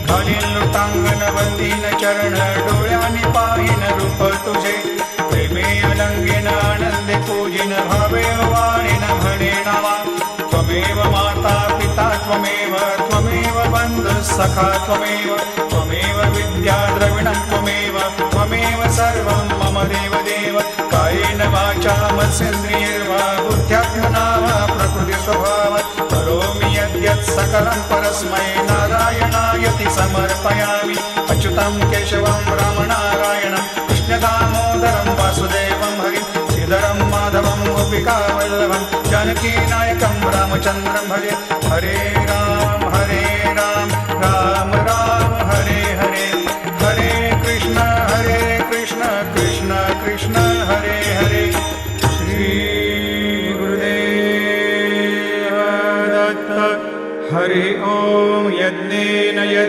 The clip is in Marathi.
घालीन लुटांगण वंदीन चरण डोळ्यानी पाहिन रूप तुझे प्रेमे अलंगीन आनंदे पूजिन भावे वाणीन म्हणे नावा त्वमेव माता पिता त्वमेव त्वमेव बंधु सखा त्वमेव त्वमेव विद्या द्रविणं त्वमेव त्वमेव सर्वं मम देव देव कायेन वाचा मनसेन्द्रियैर्वा बुद्ध्यात्मना वा प्रकृति स्वभावात् करोमि यद्यत् सकलं परस्मै नारायणायति समर्पयामि अच्युतं केशवं रामनारायणं कृष्णदामोदरं वासुदेवं हरिं श्रीधरं माधवं गोपिकावल्लभं जानकीनायकं रामचन्द्रं भजे हरे राम राम